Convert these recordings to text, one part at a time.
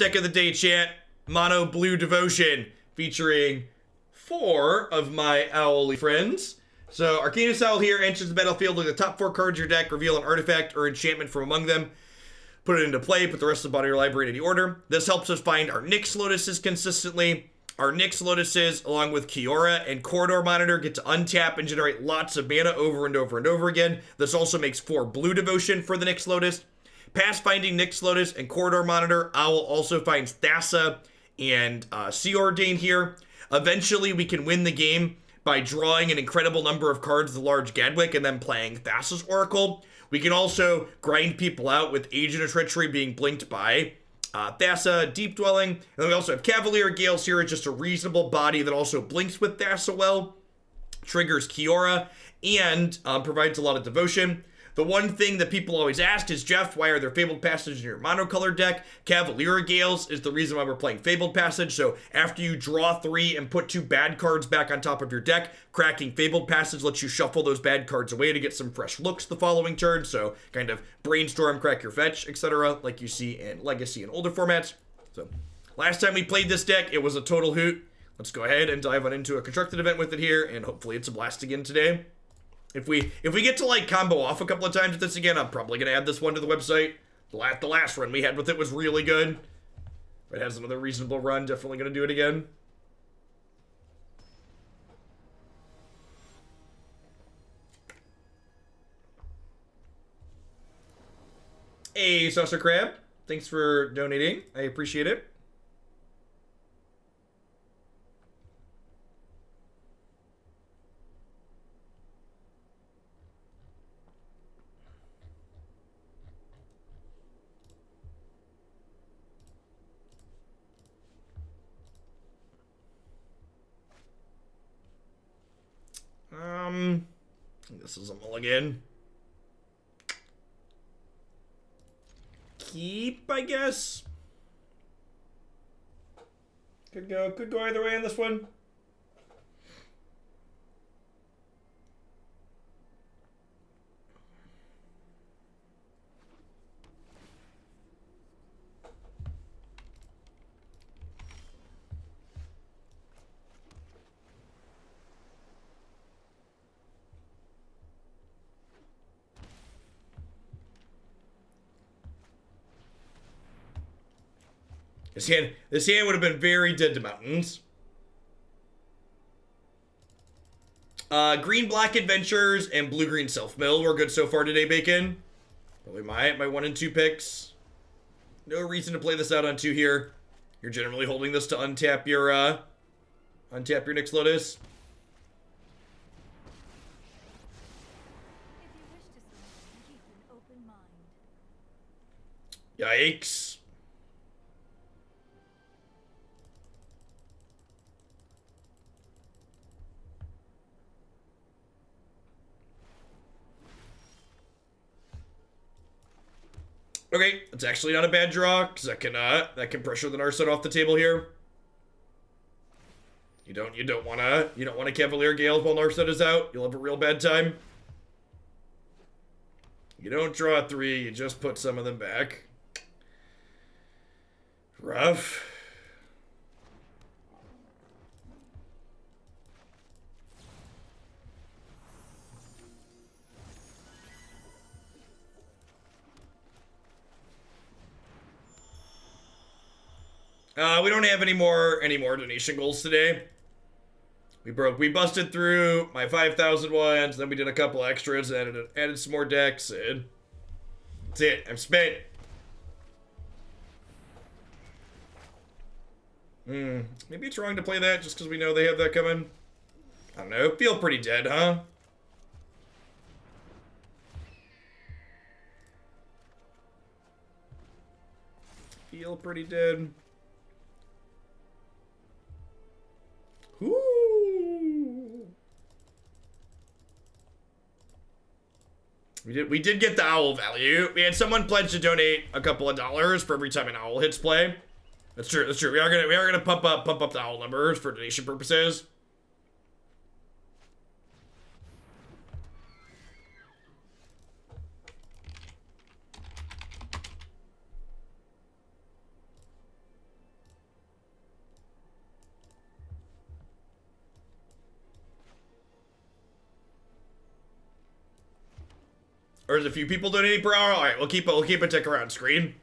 Deck of the day, chat. Mono Blue Devotion, featuring 4 of my owly friends. So, Arcanist Owl here enters the battlefield with the top 4 cards of your deck, reveal an artifact or enchantment from among them. Put it into play, put the rest of the body of your library in any order. This helps us find our Nyx Lotuses consistently. Our Nyx Lotuses, along with Kiora and Corridor Monitor, get to untap and generate lots of mana over and over and over again. This also makes 4 Blue Devotion for the Nyx Lotus. Past finding Nyx Lotus and Corridor Monitor, Owl also finds Thassa and Sea Ordain here. Eventually, we can win the game by drawing an incredible number of cards of the large Gadwick and then playing Thassa's Oracle. We can also grind people out with Agent of Treachery being blinked by Thassa, Deep Dwelling. And then we also have Cavalier of Gales here, just a reasonable body that also blinks with Thassa well, triggers Kiora, and provides a lot of devotion. The one thing that people always ask is, Jeff, why are there Fabled Passage in your monocolored deck? Cavalier of Gales is the reason why we're playing Fabled Passage. So after you draw 3 and put 2 bad cards back on top of your deck, cracking Fabled Passage lets you shuffle those bad cards away to get some fresh looks the following turn. So kind of brainstorm, crack your fetch, etc. like you see in Legacy and older formats. So last time we played this deck, it was a total hoot. Let's go ahead and dive on into a constructed event with it here, and hopefully it's a blast again today. If we get to like combo off a couple of times with this again, I'm probably gonna add this one to the website. The last run we had with it was really good. If it has another reasonable run, definitely gonna do it again. Hey, Saucer Crab, thanks for donating. I appreciate it. This is a mulligan. Keep, I guess. Could go either way on this one. This hand would have been very dead to mountains. Green-black adventures and blue-green self-mill were good so far today, Bacon. Probably my 1 and 2 picks. No reason to play this out on 2 here. You're generally holding this to untap your Nyx Lotus. Yikes. Okay, it's actually not a bad draw, because that can pressure the Narset off the table here. You don't wanna Cavalier Gales while Narset is out. You'll have a real bad time. You don't draw 3, you just put some of them back. Rough. We don't have any more donation goals today. We busted through my 5,000 ones, then we did a couple extras, added some more decks, and that's it. I'm spent. Maybe it's wrong to play that just because we know they have that coming. I don't know. Feel pretty dead, huh? Feel pretty dead. Ooh. We did get the owl value. We had someone pledge to donate a couple of dollars for every time an owl hits play. That's true. That's true. We are gonna pump up the owl numbers for donation purposes. Or is a few people donating per hour? All right, we'll keep a ticker on screen.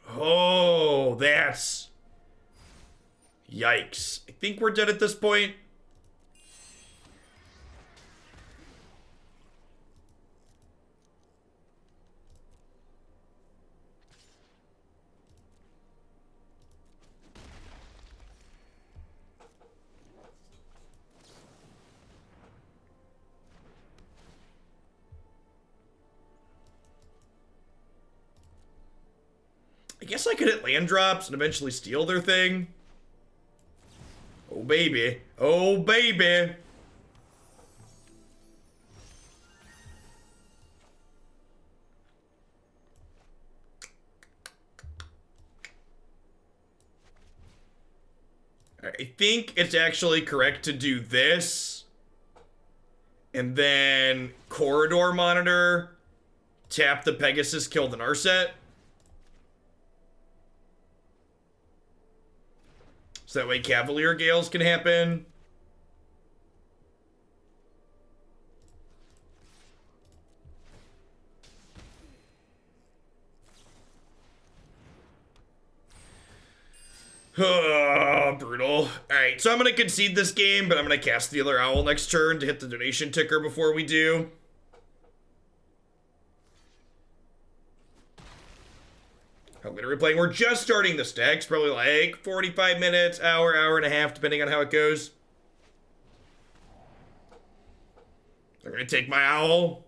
Oh, that's... Yikes. I think we're dead at this point. I guess I could hit land drops and eventually steal their thing. Oh, baby. Oh, baby. I think it's actually correct to do this. And then Corridor Monitor. Tap the Pegasus, kill the Narset. So that way Cavalier of Gales can happen. Oh, brutal. Alright, so I'm going to concede this game, but I'm going to cast the other owl next turn to hit the donation ticker before we do. I'm literally playing. We're just starting this deck. It's probably like 45 minutes, hour and a half, depending on how it goes. I'm gonna take my owl.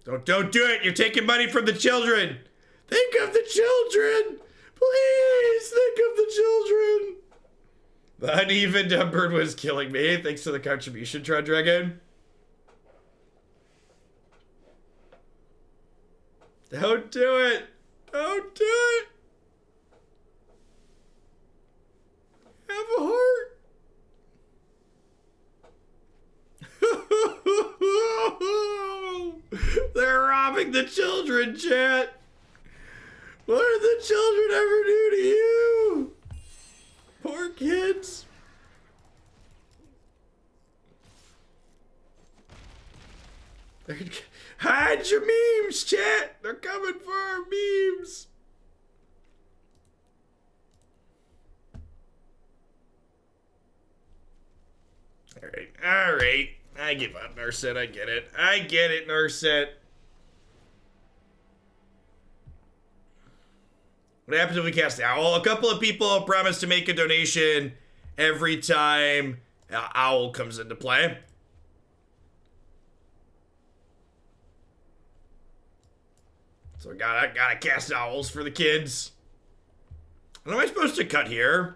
Don't do it. You're taking money from the children. Think of the children. Please think of the children. The uneven dumb bird was killing me. Thanks to the contribution, Tron Dragon. Don't do it. Don't do it! Have a heart! They're robbing the children, chat! What did the children ever do to you? Poor kids. Hide your memes, chat! They're coming for our memes! Alright. I give up, Narset. I get it. I get it, Narset. What happens if we cast the Owl? A couple of people have promised to make a donation every time Owl comes into play. So I gotta cast owls for the kids. What am I supposed to cut here?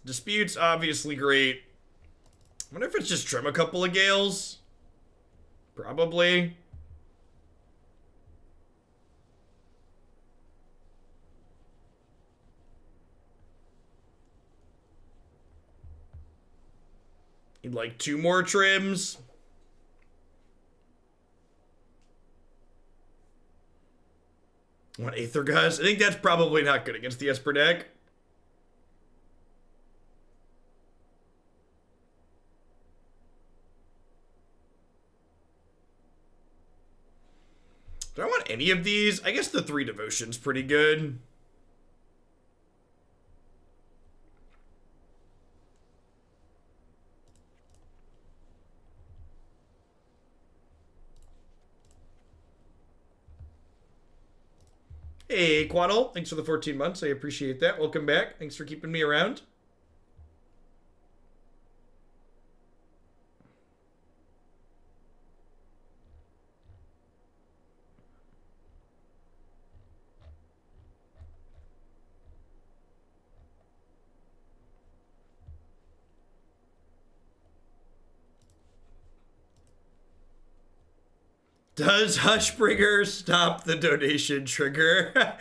Dispute's obviously great. I wonder if it's just trim a couple of Gales. Probably. Need like 2 more trims. Want Aether Gust? I think that's probably not good against the Esper deck. Do I want any of these? I guess the 3 Devotion's pretty good. Hey, Quaddle. Thanks for the 14 months. I appreciate that. Welcome back. Thanks for keeping me around. Does Hushbringer stop the donation trigger?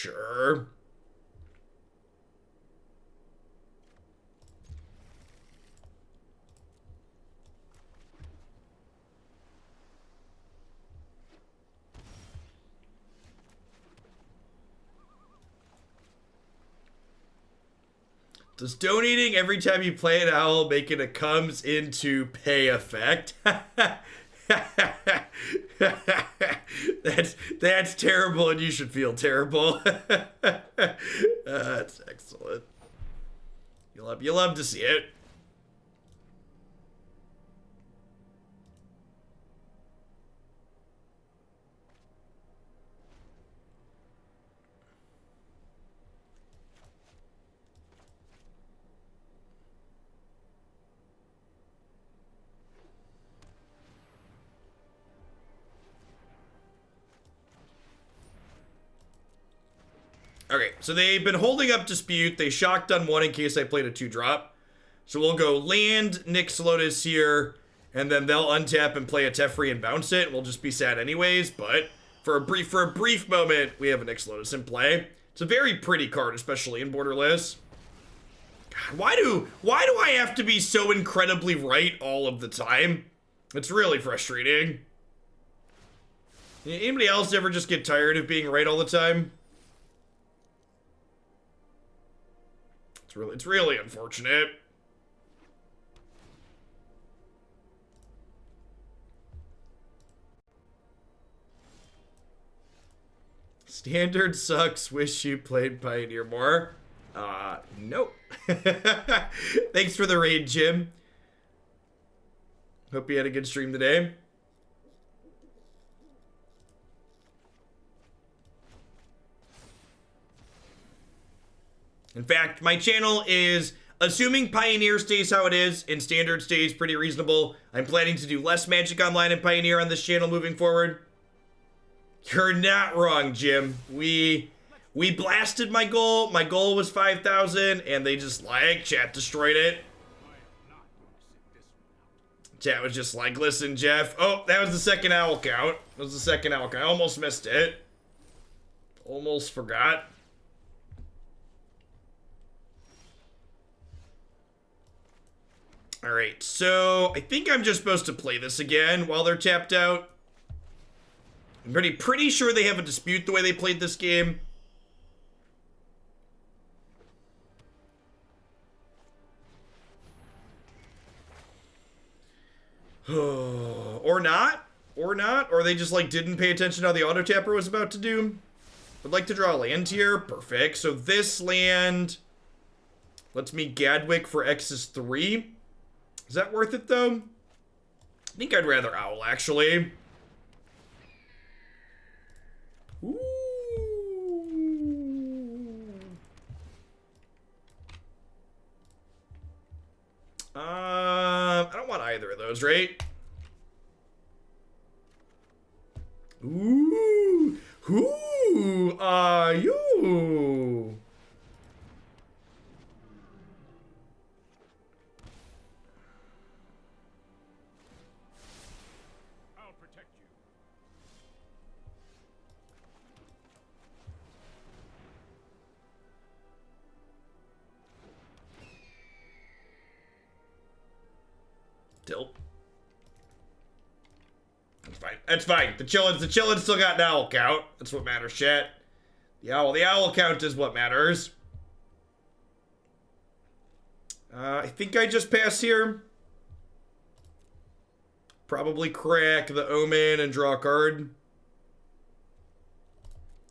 Sure. Does donating every time you play an owl make it a comes into pay effect? That's terrible, and you should feel terrible. That's excellent. You love to see it. Okay, so they've been holding up Dispute. They shocked on one in case I played a 2-drop. So we'll go land Nyx Lotus here, and then they'll untap and play a Teferi and bounce it. We'll just be sad anyways, but for a brief moment, we have a Nyx Lotus in play. It's a very pretty card, especially in Borderless. God, why do I have to be so incredibly right all of the time? It's really frustrating. Anybody else ever just get tired of being right all the time? It's really unfortunate. Standard sucks. Wish you played Pioneer more. Nope. Thanks for the raid, Jim. Hope you had a good stream today. In fact, my channel is, assuming Pioneer stays how it is and Standard stays pretty reasonable, I'm planning to do less Magic Online and Pioneer on this channel moving forward. You're not wrong, Jim. We blasted my goal. My goal was 5,000, and they just like, chat destroyed it. Chat was just like, listen, Jeff. Oh, that was the second owl count. That was the second owl count. I almost missed it. Almost forgot. All right, so I think I'm just supposed to play this again while they're tapped out. I'm pretty sure they have a dispute the way they played this game. Or not. Or they just like didn't pay attention to how the auto tapper was about to do. I'd like to draw a land here. Perfect. So this land lets me Gadwick for X is 3. Is that worth it, though? I think I'd rather Owl, actually. Ooh. I don't want either of those, right? Ooh. Who are you? Tilt. That's fine. That's fine. The chillin' still got an owl count. That's what matters, chat. The owl count is what matters. I think I just pass here. Probably crack the Omen and draw a card.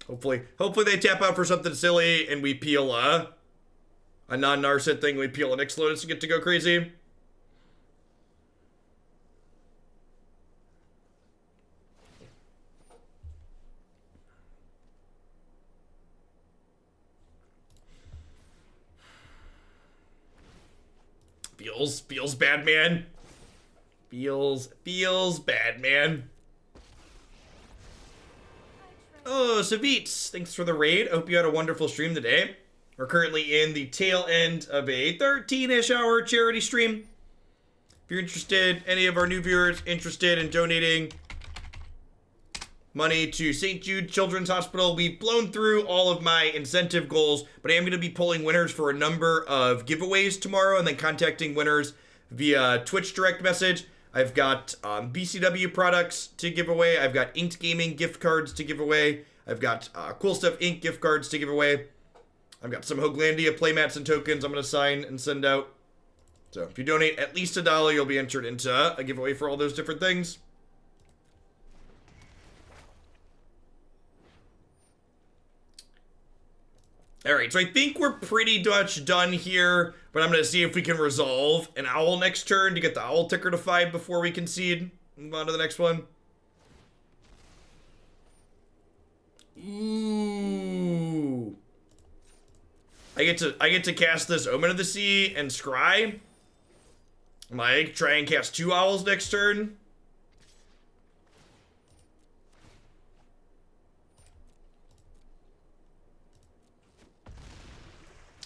Hopefully they tap out for something silly and we peel a non-Narset thing. We peel a Nyx Lotus to get to go crazy. Feels bad, man. Feels bad, man. Oh, Savits, thanks for the raid. I hope you had a wonderful stream today. We're currently in the tail end of a 13-ish hour charity stream. If you're interested, any of our new viewers interested in donating money to St. Jude Children's Hospital. We've blown through all of my incentive goals, but I am going to be pulling winners for a number of giveaways tomorrow and then contacting winners via Twitch direct message. I've got BCW products to give away. I've got Inked Gaming gift cards to give away. I've got Cool Stuff Inc. gift cards to give away. I've got some Hoaglandia playmats and tokens I'm going to sign and send out. So if you donate at least $1, you'll be entered into a giveaway for all those different things. Alright, so I think we're pretty much done here, but I'm going to see if we can resolve an owl next turn to get the owl ticker to 5 before we concede. Move on to the next one. Ooh. I get to cast this Omen of the Sea and Scry. Like, try and cast 2 owls next turn.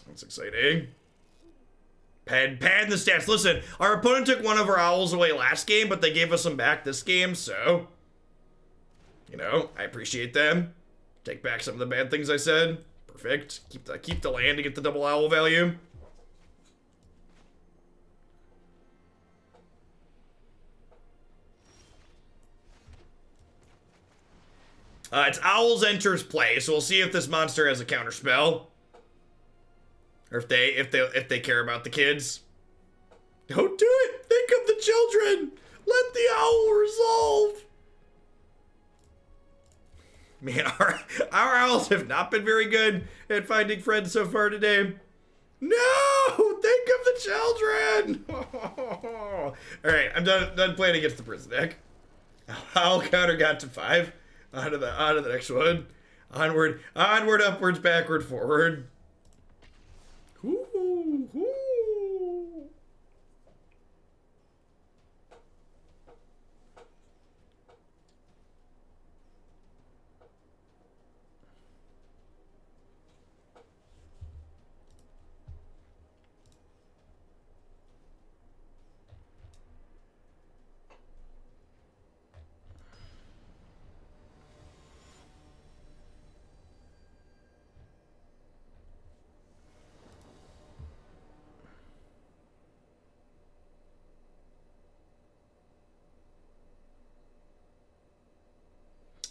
That's exciting. Pad the stats. Listen, our opponent took one of our owls away last game, but they gave us them back this game, so... You know, I appreciate them. Take back some of the bad things I said. Perfect. Keep the land to get the double owl value. It's Owls enters play, so we'll see if this monster has a counterspell. Or if they care about the kids. Don't do it! Think of the children! Let the owl resolve! Man, our owls have not been very good at finding friends so far today. No! Think of the children! Alright, I'm done playing against the prison deck. Owl counter got to 5. On to the next one. Onward, upwards, backward, forward. Ooh, ooh.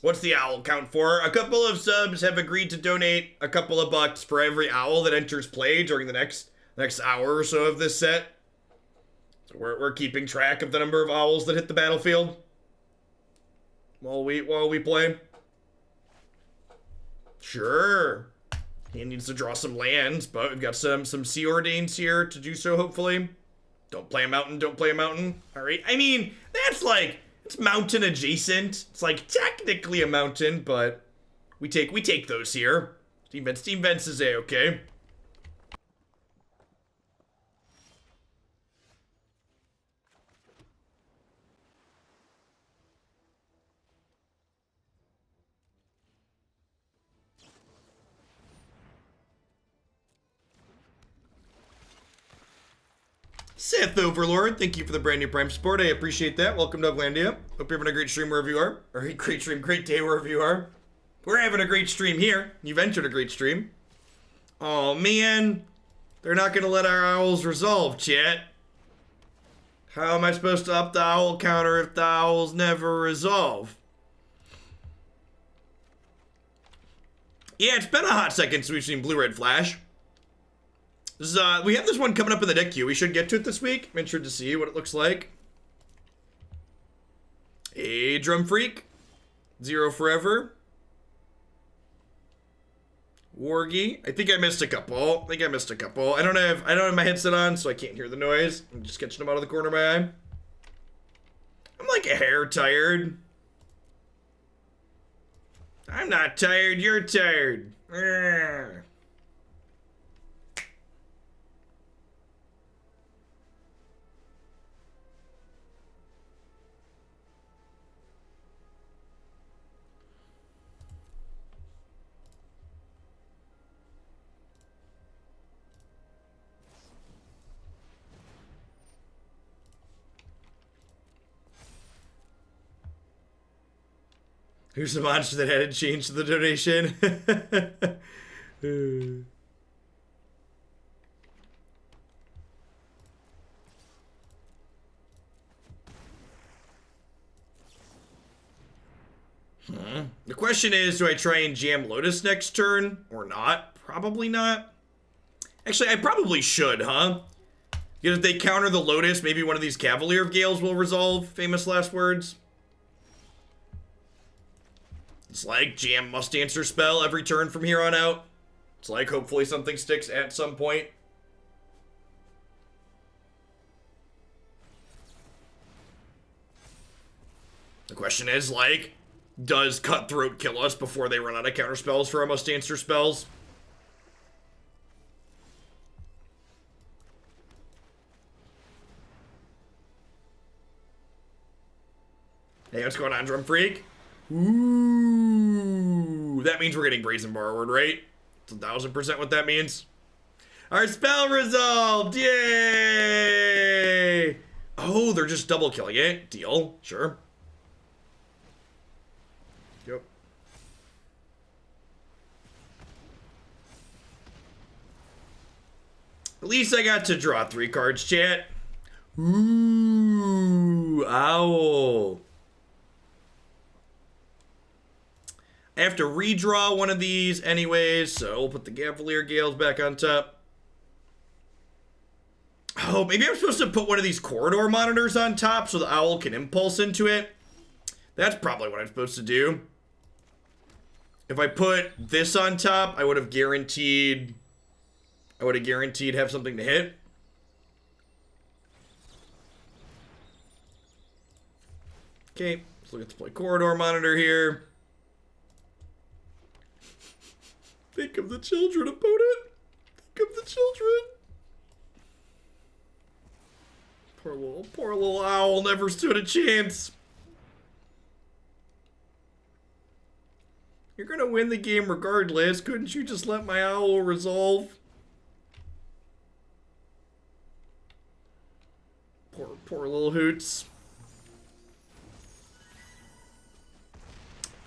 What's the owl count for? A couple of subs have agreed to donate a couple of bucks for every owl that enters play during the next hour or so of this set. So we're keeping track of the number of owls that hit the battlefield while we play. Sure. He needs to draw some lands, but we've got some Sea Ordains here to do so, hopefully. Don't play a mountain, don't play a mountain. Alright, I mean, that's like... It's mountain adjacent. It's like technically a mountain, but we take those here. Steam Vents is A-okay. Sith Overlord, thank you for the brand new Prime support. I appreciate that. Welcome to Hoaglandia. Hope you're having a great stream wherever you are. Or a great stream, great day wherever you are. We're having a great stream here. You've entered a great stream. Oh man. They're not going to let our owls resolve, chat. How am I supposed to up the owl counter if the owls never resolve? Yeah, it's been a hot second since we've seen Blue-Red Flash. We have this one coming up in the deck queue. We should get to it this week. I'm interested to see what it looks like. A Drum Freak. Zero Forever. Wargy. I think I missed a couple. I don't have my headset on, so I can't hear the noise. I'm just catching them out of the corner of my eye. I'm like a hair tired. I'm not tired, you're tired. Urgh. Who's the monster that hadn't changed the donation? The question is, do I try and jam Lotus next turn or not? Probably not. Actually, I probably should, huh? Because if they counter the Lotus, maybe one of these Cavalier of Gales will resolve. Famous last words. It's like jam must answer spell every turn from here on out. It's like hopefully something sticks at some point. The question is, like, does Cutthroat kill us before they run out of counter spells for our must answer spells? Hey, what's going on, Drum Freak? Ooh, that means we're getting Brazen Borrower, right? It's 1000% what that means. Our spell resolved! Yay! Oh, they're just double killing it. Deal. Sure. Yep. At least I got to draw 3 cards, chat. Ooh, owl. I have to redraw one of these anyways, so we'll put the Cavalier of Gales back on top. Oh, maybe I'm supposed to put one of these corridor monitors on top so the owl can impulse into it. That's probably what I'm supposed to do. If I put this on top, I would have guaranteed have something to hit. Okay, let's look at the play corridor monitor here. Think of the children, opponent. Think of the children. Poor little owl never stood a chance. You're gonna win the game regardless. Couldn't you just let my owl resolve? Poor little hoots.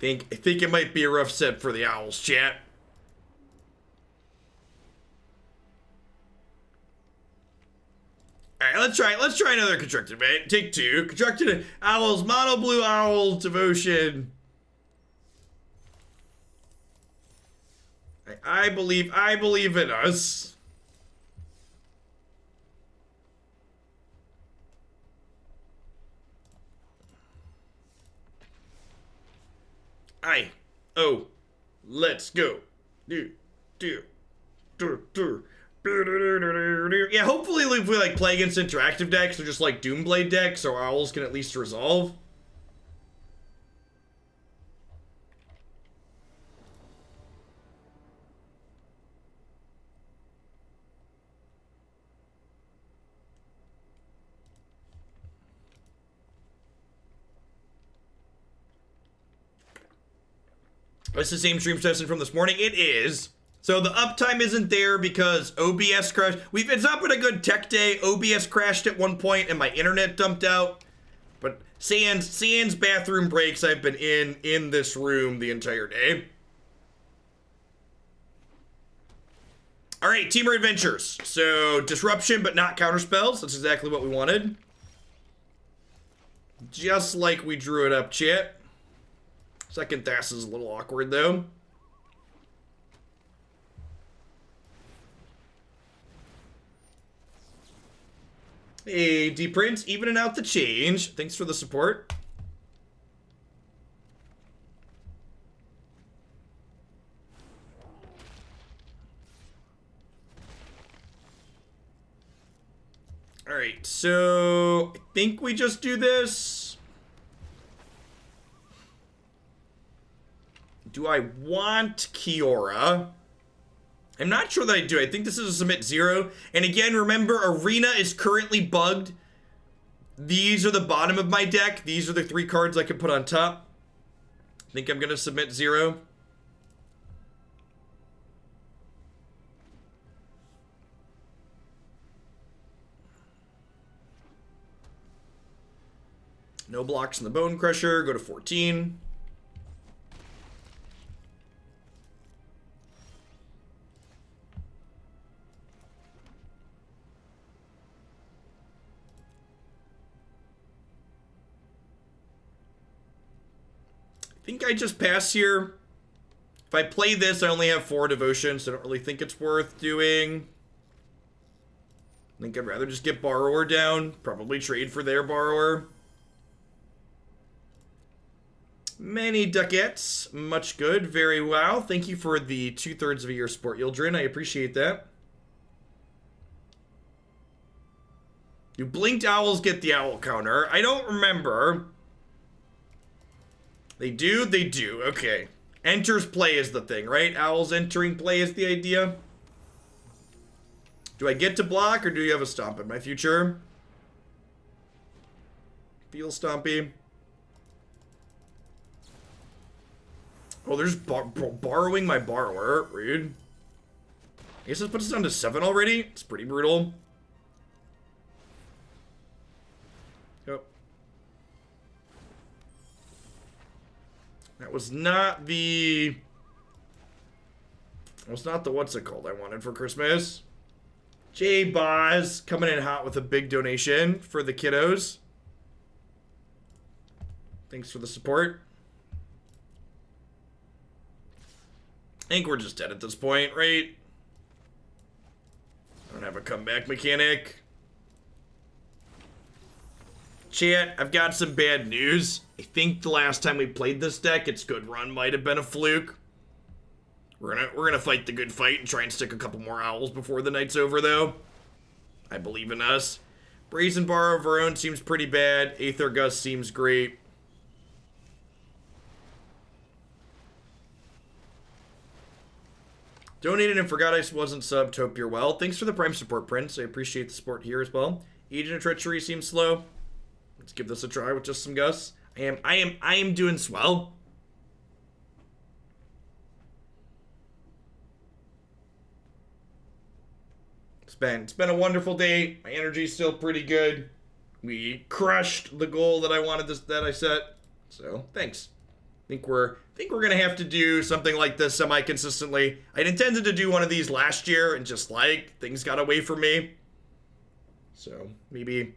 I think it might be a rough set for the owls, chat. Alright, let's try another constructed, mate. Take 2. Constructed owls, mono blue owls, devotion. I believe in us. Let's go. Yeah, hopefully if we like play against interactive decks or just like Doomblade decks, so owls can at least resolve. It's the same stream session from this morning. It is. So the uptime isn't there because OBS crashed. It's not been a good tech day. OBS crashed at one point and my internet dumped out. But sans bathroom breaks, I've been in this room the entire day. All right, Teamer Adventures. So disruption, but not counterspells. That's exactly what we wanted. Just like we drew it up, chat. Second Thassa is a little awkward, though. Hey, D-Prince, evening out the change. Thanks for the support. All right, so I think we just do this. Do I want Kiora? I'm not sure that I do. I think this is a submit 0. And again, remember, Arena is currently bugged. These are the bottom of my deck. These are the 3 cards I can put on top. I think I'm going to submit 0. No blocks in the Bone Crusher. Go to 14. think I just pass here. If I play this, I only have 4 devotions, so I don't really think it's worth doing. I think I'd rather just get Borrower down. Probably trade for their Borrower. Many ducats. Much good. Very well. Thank you for the 2/3 of a year support, Yildrin. I appreciate that. Do Blinked Owls get the owl counter? I don't remember. They do? They do. Okay. Enters play is the thing, right? Owls entering play is the idea. Do I get to block, or do you have a stomp in my future? Feel stompy. Oh, there's borrowing my Borrower. Rude. I guess this puts us down to 7 already. It's pretty brutal. Yep. That was not the... That was not the what's it called I wanted for Christmas. J Boz coming in hot with a big donation for the kiddos. Thanks for the support. I think we're just dead at this point, right? I don't have a comeback mechanic. Chat, I've got some bad news. I think the last time we played this deck, its good run might have been a fluke. We're gonna fight the good fight and try and stick a couple more owls before the night's over, though. I believe in us. Brazen Borrower of our own seems pretty bad. Aether Gust seems great. Donated and forgot I wasn't subbed. Hope you're well. Thanks for the Prime support, Prince. I appreciate the support here as well. Agent of Treachery seems slow. Let's give this a try with just some Gus. I am doing swell. It's been a wonderful day. My energy's still pretty good. We crushed the goal that I wanted that I set. So thanks. Think we're gonna have to do something like this semi-consistently. I'd intended to do one of these last year, and just like things got away from me. So maybe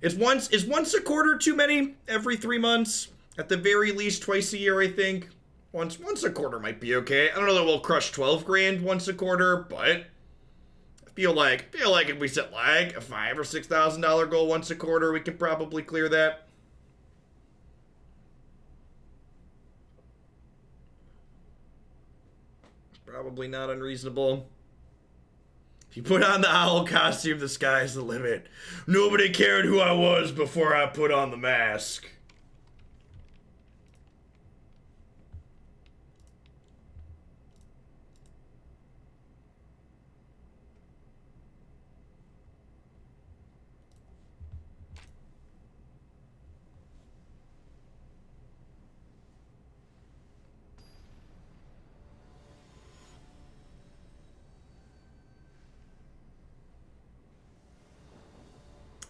is once a quarter too many? Every 3 months, at the very least twice a year, I think. Once a quarter might be okay. I don't know that we'll crush 12 grand once a quarter, but I feel like if we set like a $5,000 or $6,000 goal once a quarter, we can probably clear that. Probably not unreasonable. If you put on the owl costume, the sky's the limit. Nobody cared who I was before I put on the mask.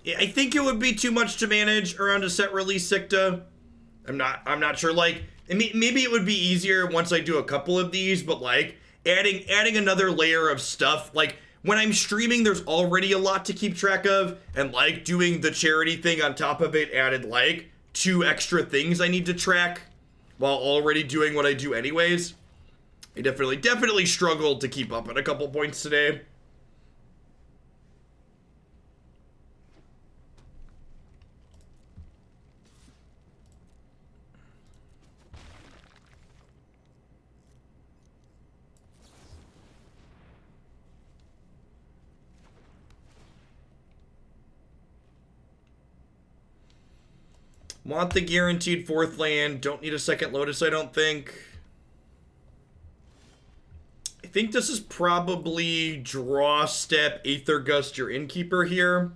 I think it would be too much to manage around a set release Sicta. I'm not sure. Like, maybe it would be easier once I do a couple of these, but like adding another layer of stuff. Like when I'm streaming, there's already a lot to keep track of, and like doing the charity thing on top of it added like 2 extra things I need to track while already doing what I do anyways. I definitely struggled to keep up at a couple points today. Want the guaranteed 4th land. Don't need a second Lotus, I don't think. I think this is probably draw step Aether Gust your Innkeeper here.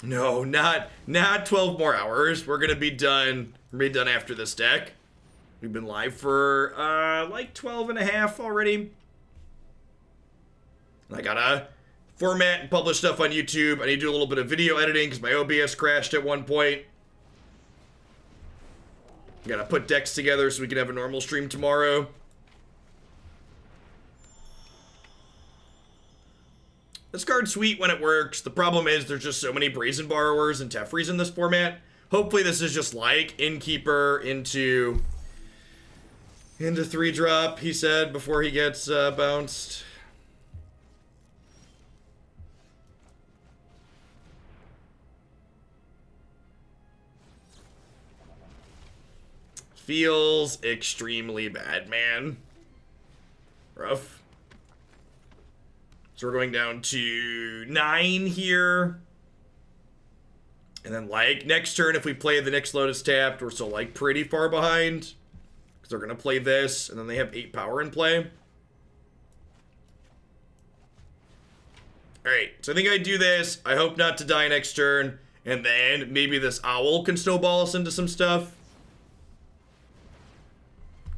No, not 12 more hours. We're gonna be done. We're gonna be done after this deck. We've been live for like 12 and a half already. I gotta format and publish stuff on YouTube. I need to do a little bit of video editing because my OBS crashed at one point. Gotta put decks together so we can have a normal stream tomorrow. This card's sweet when it works. The problem is there's just so many Brazen Borrowers and Tefris in this format. Hopefully this is just like Innkeeper into 3-drop, he said, before he gets bounced. Feels extremely bad, man. Rough. So we're going down to 9 here. And then, like, next turn, if we play the Nyx Lotus tapped, we're still, like, pretty far behind. Because they're going to play this, and then they have 8 power in play. Alright, so I think I do this. I hope not to die next turn. And then maybe this Owl can snowball us into some stuff.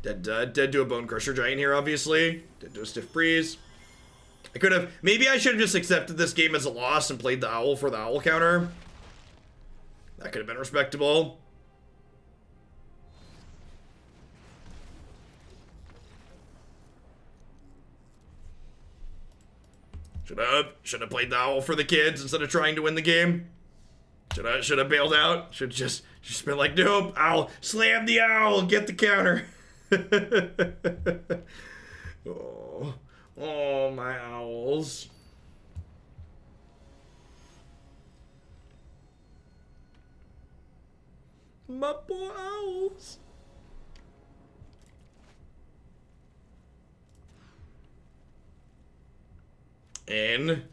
Dead to a Bone Crusher Giant here, obviously. Dead to a Stiff Breeze. I could have... Maybe I should have just accepted this game as a loss and played the Owl for the Owl counter. That could have been respectable. Should have played the Owl for the kids instead of trying to win the game. Should have bailed out. Should just been like, nope, Owl, slam the Owl, get the counter. Oh, my owls. My poor owls. And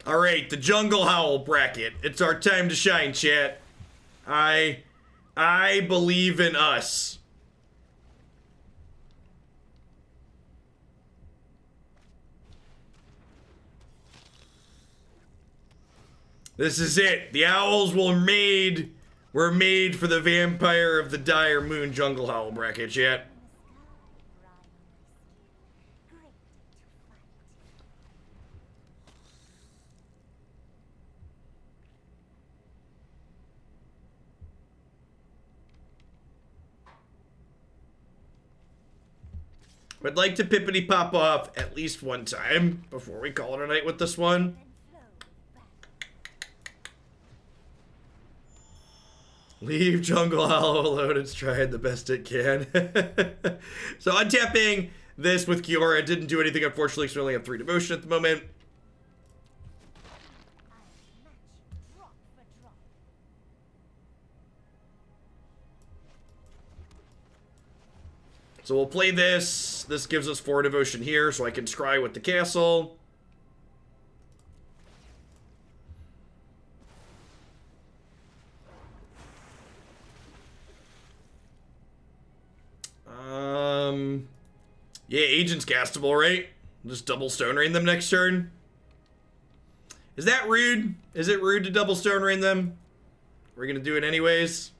all right, the Jungle Howl bracket. It's our time to shine, chat. I believe in us. This is it. The owls were made for the Vampire of the Dire Moon Jungle Howl bracket, chat. I'd like to pippity pop off at least one time before we call it a night with this one. Leave Jungle Hollow alone. It's tried the best it can. So untapping this with Kiora didn't do anything, unfortunately, because we only have 3 devotion at the moment. So we'll play this. This gives us 4 devotion here, so I can scry with the castle. Yeah, Agent's castable, right? Just double Stone Rain them next turn. Is that rude? Is it rude to double Stone Rain them? We're gonna do it anyways.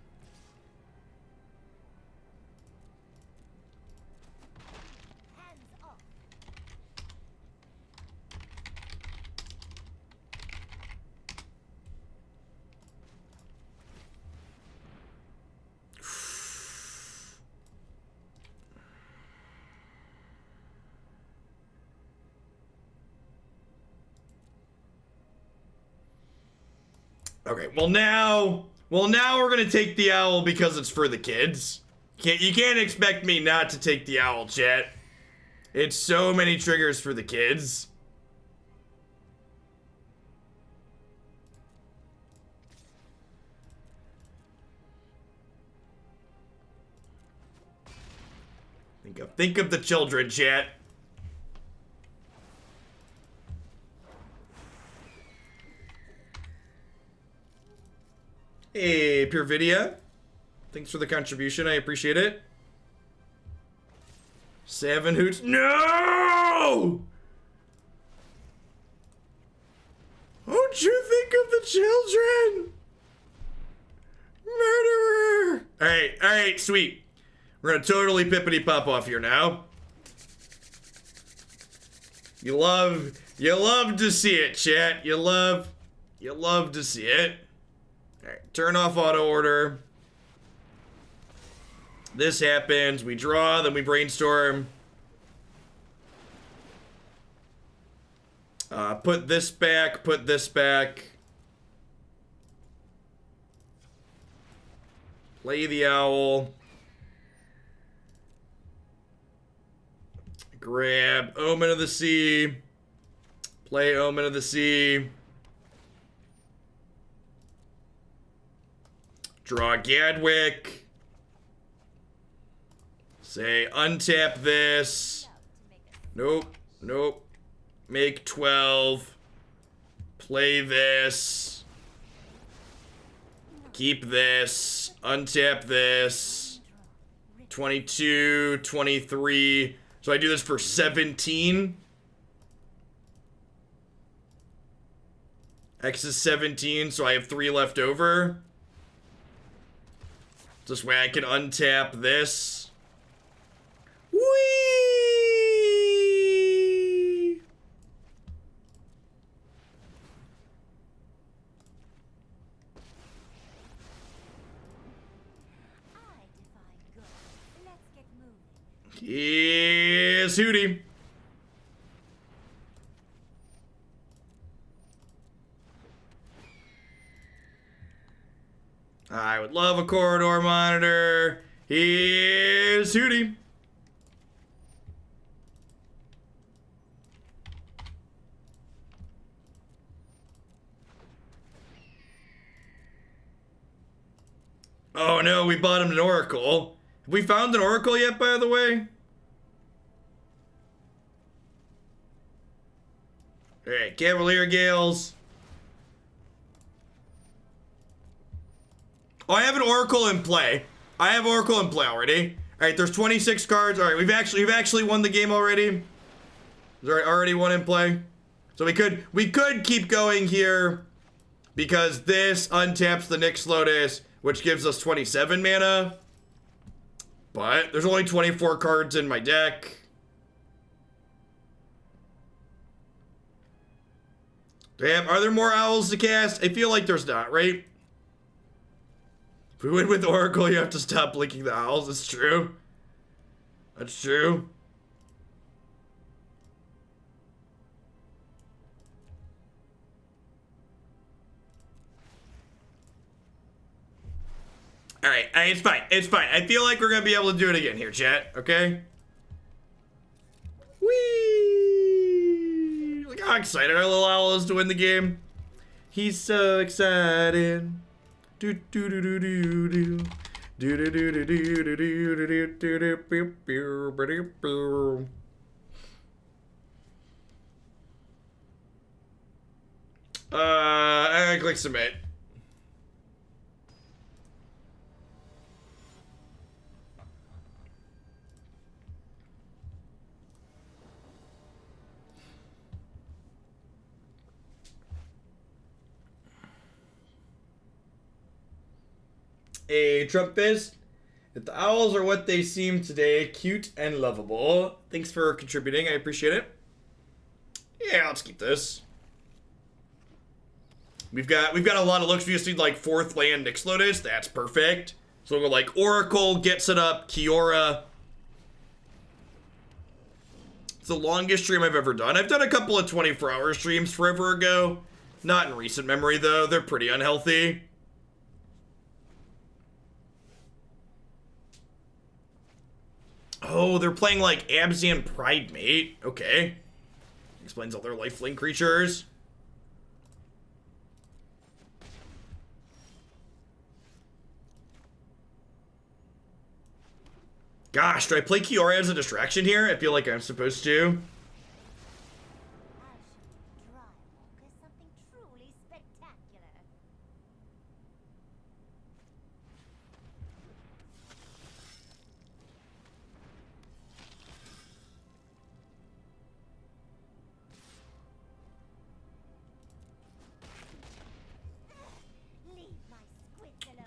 Okay, well now we're gonna take the owl because it's for the kids. You can't expect me not to take the owl, chat. It's so many triggers for the kids. Think of the children, chat. Hey, Pure Vidya. Thanks for the contribution. I appreciate it. 7 hoots. No! Don't you think of the children? Murderer! Alright, sweet. We're gonna totally pippity pop off here now. You love to see it, chat. You love to see it. Alright, turn off auto order. This happens. We draw, then we brainstorm. Put this back, put this back. Play the owl. Grab Omen of the Sea. Play Omen of the Sea. Draw Gadwick. Say untap this. Nope, nope. Make 12. Play this. Keep this. Untap this. 22, 23. So I do this for 17. X is 17, so I have 3 left over. This way I can untap this. Whee! Here's Hootie. I would love a corridor monitor. Here's Hootie. Oh no, we bought him an oracle. Have we found an oracle yet, by the way? Alright, Cavalier of Gales. Oh, I have an oracle in play. I have oracle in play already. Alright, there's 26 cards. Alright, we've actually won the game already. There's already one in play. So we could keep going here because this untaps the Nyx Lotus, which gives us 27 mana. But there's only 24 cards in my deck. Are there more owls to cast? I feel like there's not, right? If we win with Oracle, you have to stop blinking the owls. That's true. That's true. Alright, it's fine. It's fine. I feel like we're gonna be able to do it again here, chat. Okay? Whee! Look how excited our little owl is to win the game. He's so excited. Do do do do do do. Do do do do do do do do do do. I click submit. A Trumpist. If the owls are what they seem today, cute and lovable. Thanks for contributing. I appreciate it. Yeah, let's keep this. We've got a lot of looks. We just need like 4th land Nyx Lotus. That's perfect. So we'll go like Oracle, gets it up, Kiora. It's the longest stream I've ever done. I've done a couple of 24-hour streams forever ago. Not in recent memory though. They're pretty unhealthy. Oh, they're playing like Abzan Pridemate. Okay. Explains all their lifelink creatures. Gosh, do I play Kiora as a distraction here? I feel like I'm supposed to.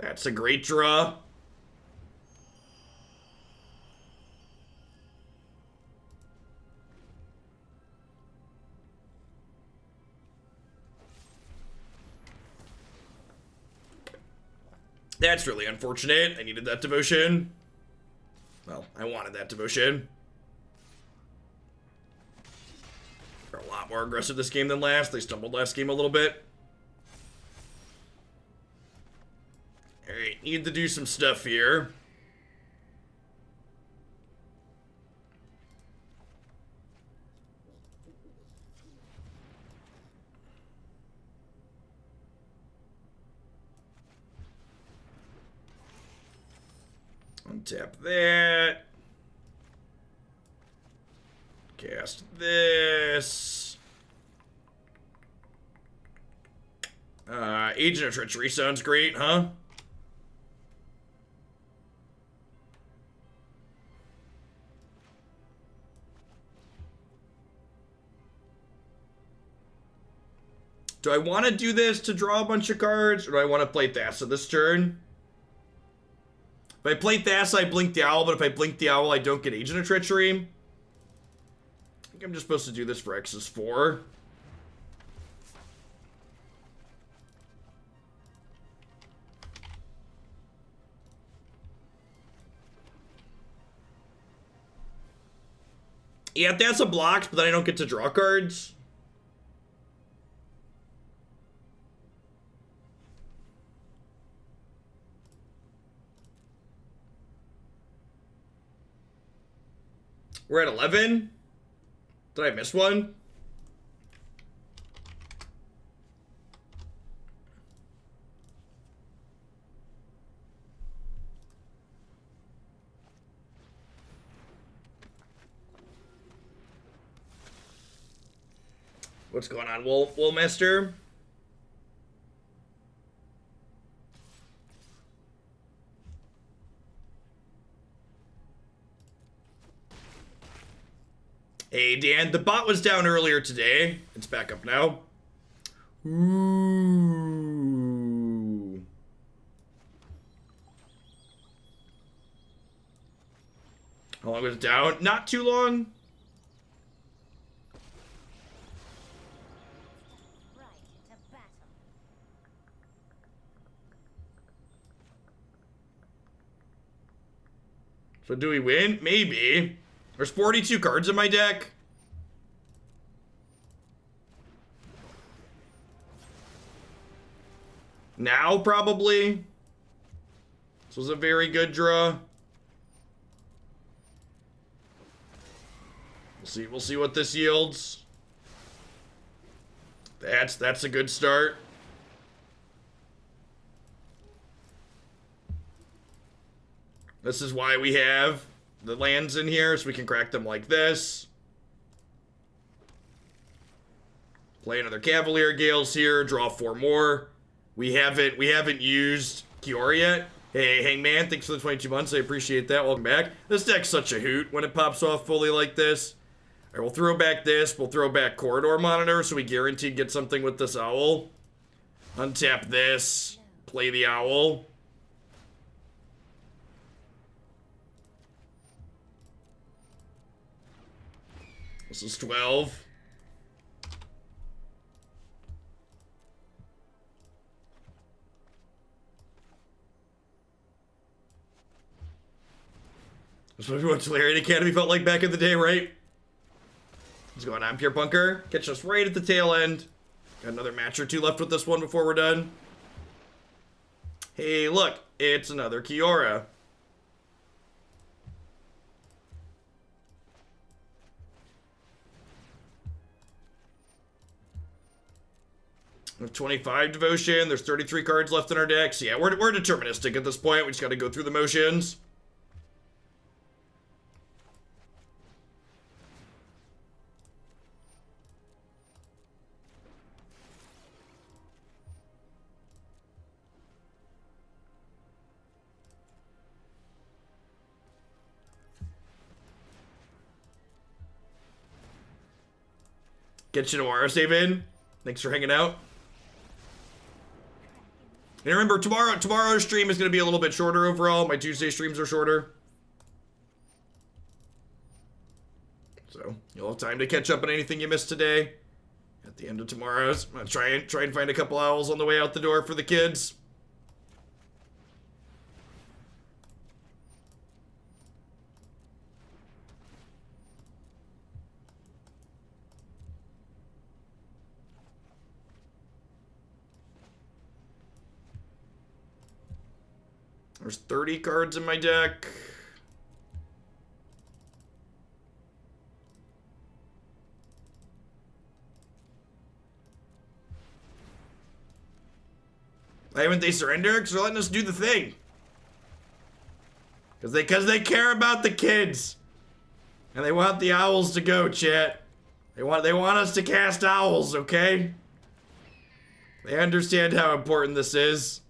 That's a great draw. That's really unfortunate. I needed that devotion. I wanted that devotion. They're a lot more aggressive this game than last. They stumbled last game a little bit. Alright, need to do some stuff here. Untap that. Cast this. Agent of Treachery sounds great, huh? Do I want to do this to draw a bunch of cards, or do I want to play Thassa this turn? If I play Thassa, I blink the owl, but if I blink the owl, I don't get Agent of Treachery. I think I'm just supposed to do this for X's 4. Yeah, Thassa blocks, but then I don't get to draw cards. We're at 11? Did I miss one? What's going on, Woolmaster? Hey, Dan, the bot was down earlier today. It's back up now. Ooh. How long was it down? Not too long. So do we win? Maybe. There's 42 cards in my deck. Now, probably. This was a very good draw. We'll see what this yields. That's a good start. This is why we have the lands in here, so we can crack them like this. Play another Cavalier of Gales here, draw 4 more. We haven't used Kiora yet. Hey, Hangman, thanks for the 22 months. I appreciate that. Welcome back. This deck's such a hoot when it pops off fully like this. All right, we'll throw back this. We'll throw back Corridor Monitor, so we guaranteed get something with this owl. Untap this. Play the owl. This is 12. That's what Lariat Academy felt like back in the day, right? What's going on, Pure Bunker? Catch us right at the tail end. Got another match or two left with this one before we're done. Hey, look, it's another Kiora. We have 25 devotion. There's 33 cards left in our decks. Yeah, we're deterministic at this point. We just got to go through the motions. Get you tomorrow, save in. Thanks for hanging out. And remember, tomorrow's stream is going to be a little bit shorter overall. My Tuesday streams are shorter. So, you'll have time to catch up on anything you missed today. At the end of tomorrow's, I'm going to try and find a couple owls on the way out the door for the kids. There's 30 cards in my deck. Why haven't they surrendered? Because they're letting us do the thing. Because they care about the kids. And they want the owls to go, chat. They want us to cast owls, okay? They understand how important this is.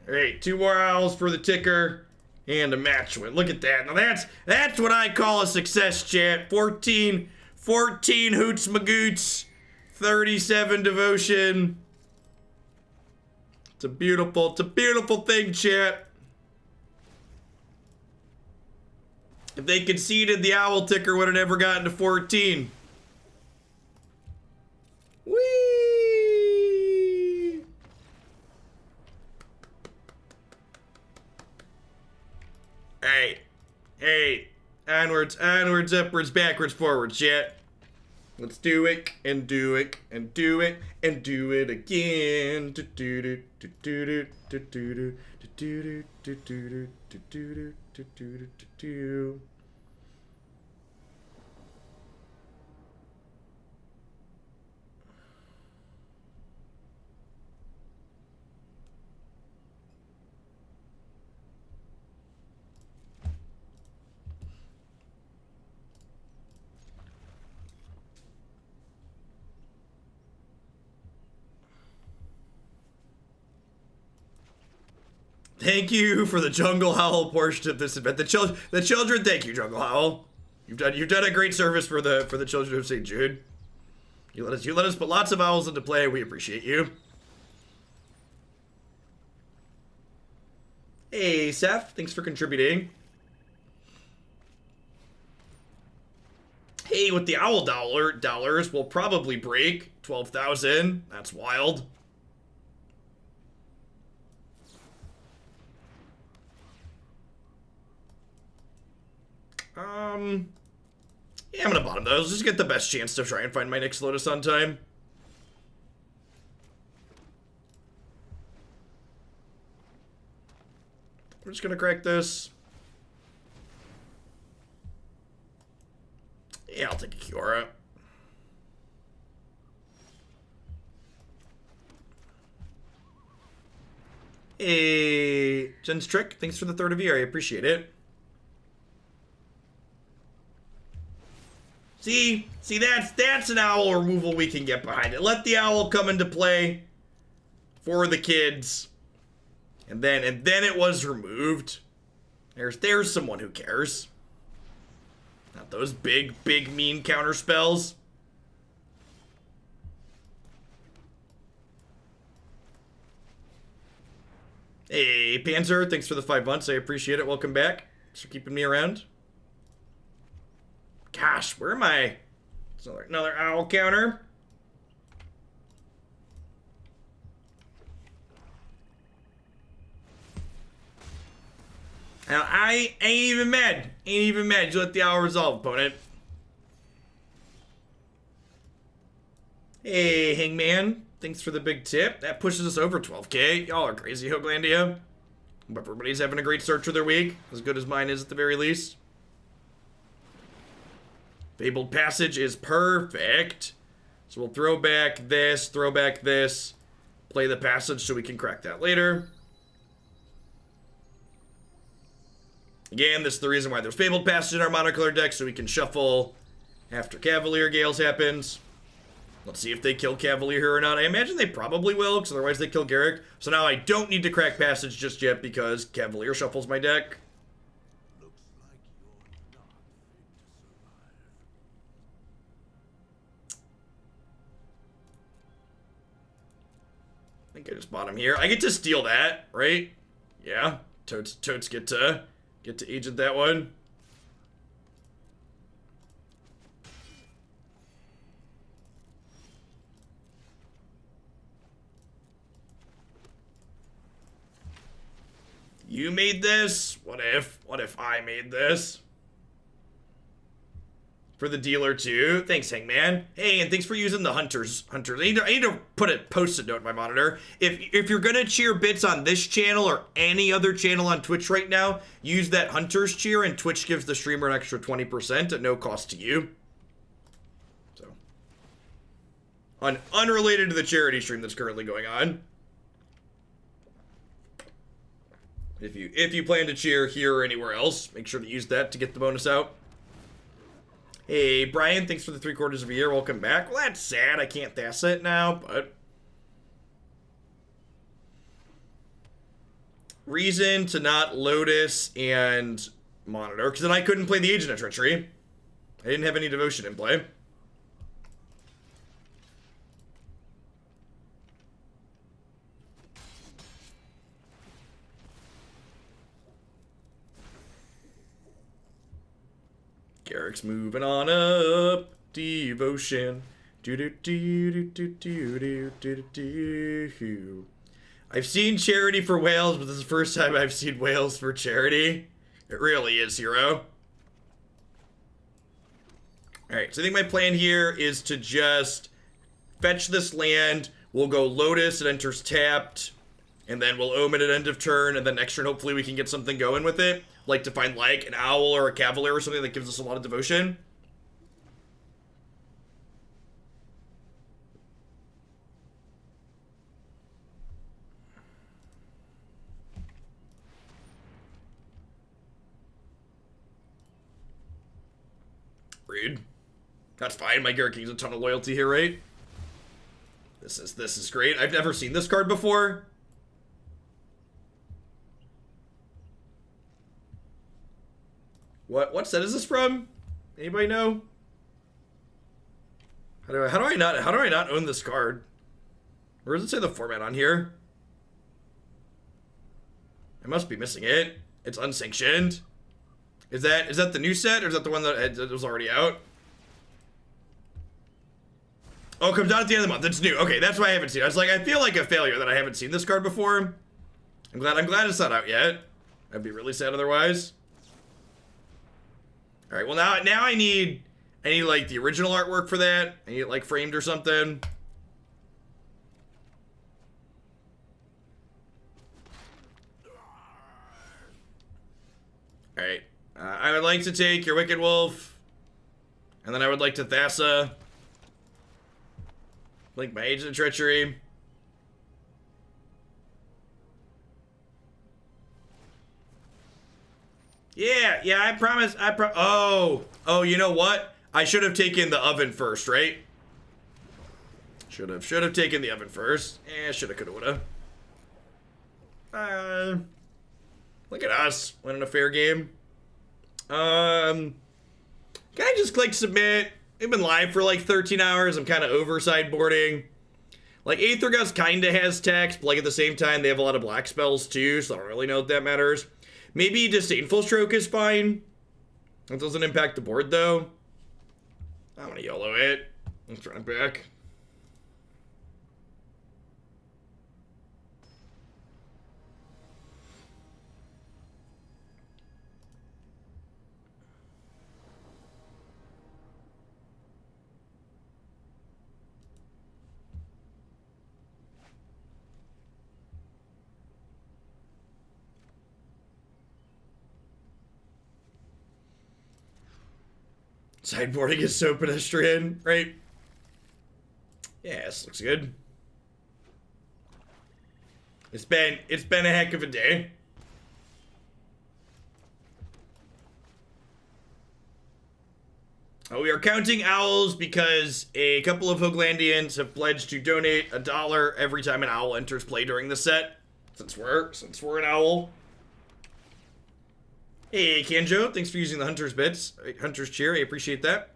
Alright, 2 more owls for the ticker. And a match win. Look at that. Now that's what I call a success, chat. 14 hoots magoots. 37 devotion. It's a beautiful thing, chat. If they conceded, the owl ticker would have never gotten to 14. Whee! Hey. Onwards, upwards, backwards, forwards, chat. Let's do it, and do it, and do it, and do it again. Thank you for the Jungle Howl portion of this event. The children, thank you, Jungle Howl. You've done a great service for the children of St. Jude. You let us put lots of owls into play. We appreciate you. Hey, Seth, thanks for contributing. Hey, with the owl dollars, we'll probably break 12,000. That's wild. Yeah, I'm gonna bottom those. Just get the best chance to try and find my Nyx Lotus on time. I'm just gonna crack this. Yeah, I'll take a Kiora. Hey, Jen's Trick, thanks for the 3rd of year. I appreciate it. See, that's an owl removal we can get behind it. Let the owl come into play for the kids. And then it was removed. There's someone who cares. Not those big mean counter spells. Hey, Panzer, thanks for the 5 months. I appreciate it. Welcome back. Thanks for keeping me around. Gosh, where am I? It's another owl counter. Now, I ain't even mad. You let the owl resolve, opponent. Hey, Hangman. Thanks for the big tip. That pushes us over 12K. Y'all are crazy, Hoaglandia. But everybody's having a great start to their week. As good as mine is at the very least. Fabled Passage is perfect. So we'll throw back this, play the passage so we can crack that later. Again, this is the reason why there's Fabled Passage in our monocolor deck, so we can shuffle after Cavalier of Gales happens. Let's see if they kill Cavalier here or not. I imagine they probably will, because otherwise they kill Garrick. So now I don't need to crack Passage just yet, because Cavalier shuffles my deck. I think I just bought him here. I get to steal that, right? Yeah. Totes get to agent that one. You made this? What if I made this? for the dealer too. Thanks, Hangman. Hey, and thanks for using the hunters. I need to put a post-it note in my monitor. If you're gonna cheer bits on this channel or any other channel on Twitch right now, use that hunters cheer, and Twitch gives the streamer an extra 20% at no cost to you. So, unrelated to the charity stream that's currently going on. If you plan to cheer here or anywhere else, make sure to use that to get the bonus out. Hey, Brian, thanks for the 3/4 of a year. Welcome back. Well, that's sad. I can't Thassa it now, but... reason to not Lotus and Monitor, because then I couldn't play the Agent of Treachery. I didn't have any Devotion in play. Garrick's moving on up. Devotion. I've seen charity for whales, but this is the first time I've seen whales for charity. It really is, hero. Alright, so I think my plan here is to just fetch this land. We'll go Lotus, it enters tapped. And then we'll Omen at end of turn, and then next turn hopefully we can get something going with it. Like to find like an owl or a cavalier or something that gives us a lot of devotion. Rude. That's fine, my Garrick has a ton of loyalty here, right? This is great. I've never seen this card before. What set is this from? Anybody know? How do I not own this card? Where does it say the format on here? I must be missing it. It's unsanctioned. Is that the new set, or is that the one that was already out? Oh, it comes out at the end of the month. It's new. Okay, that's why I haven't seen it. I was like, I feel like a failure that I haven't seen this card before. I'm glad it's not out yet. I'd be really sad otherwise. All right, well now I need like the original artwork for that. I need it like framed or something. All right, I would like to take your Wicked Wolf, and then I would like to Thassa, link my Agent of Treachery. Yeah, I promise. Oh, you know what? I should have taken the oven first, right? Should have taken the oven first. Shoulda, coulda, woulda. Look at us winning a fair game. Can I just click submit? We've been live for like 13 hours. I'm kind of over sideboarding. Like, Aether Gust kind of has text, but like at the same time, they have a lot of black spells too, so I don't really know if that matters. Maybe Disdainful Stroke is fine. That doesn't impact the board, though. I'm gonna YOLO it. Let's run it back. Sideboarding is so pedestrian, right? Yeah, this looks good. It's been a heck of a day. We are counting owls because a couple of Hooglandians have pledged to donate $1 every time an owl enters play during the set. Since we're an owl. Hey, Kanjo, thanks for using the Hunter's bits. Hunter's cheer, I appreciate that.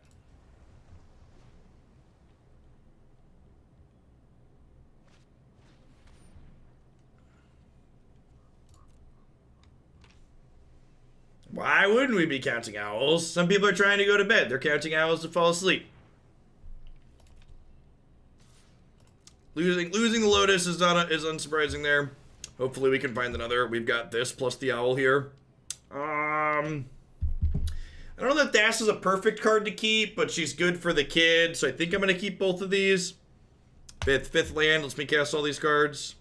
Why wouldn't we be counting owls? Some people are trying to go to bed. They're counting owls to fall asleep. Losing the Lotus is unsurprising there. Hopefully we can find another. We've got this plus the owl here. I don't know that Thassa is a perfect card to keep, but she's good for the kid, so I think I'm going to keep both of these. Fifth land lets me cast all these cards.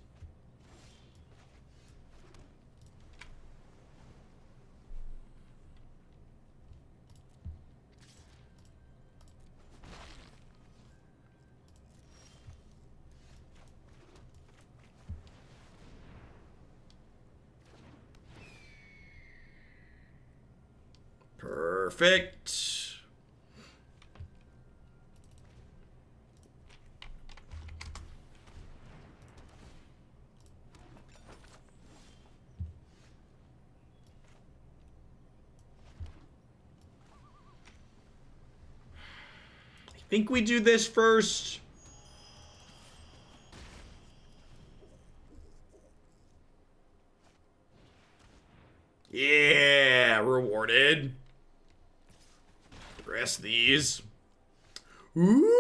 Perfect. I think we do this first. Yeah, rewarded. The rest of these. Ooh.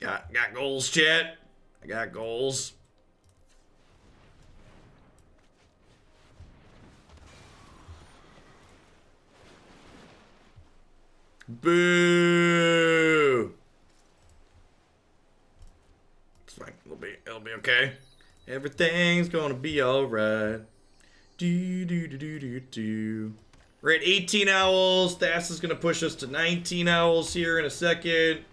Got goals, chat. I got goals. Boo. It's fine. It'll be okay. Everything's gonna be alright. Do. We're at 18 owls. Thassa's gonna push us to 19 owls here in a second.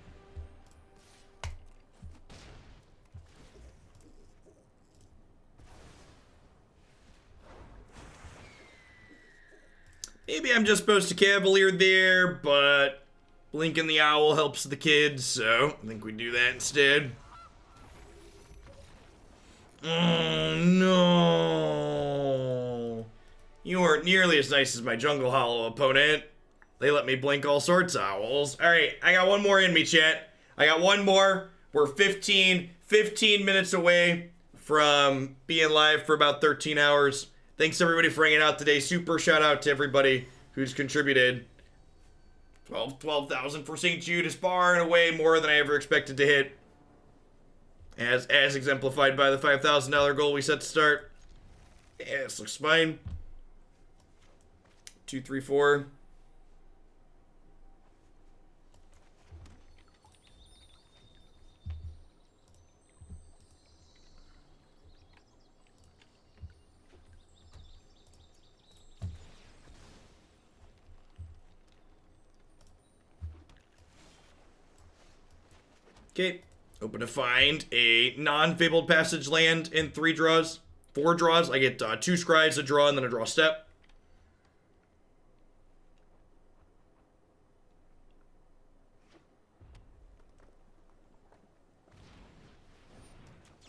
Maybe I'm just supposed to Cavalier there, but blinking the owl helps the kids, so I think we do that instead. Oh, no. You weren't nearly as nice as my Jungle Hollow opponent. They let me blink all sorts of owls. All right, I got one more in me, chat. I got one more. We're 15 minutes away from being live for about 13 hours. Thanks, everybody, for hanging out today. Super shout out to everybody who's contributed. 12,000 for St. Jude is far and away more than I ever expected to hit. As exemplified by the $5,000 goal we set to start. Yeah, this looks fine. 2, 3, 4. Okay. Open to find a non-Fabled Passage land in 4 draws. I get 2 scries, a draw, and then a draw step.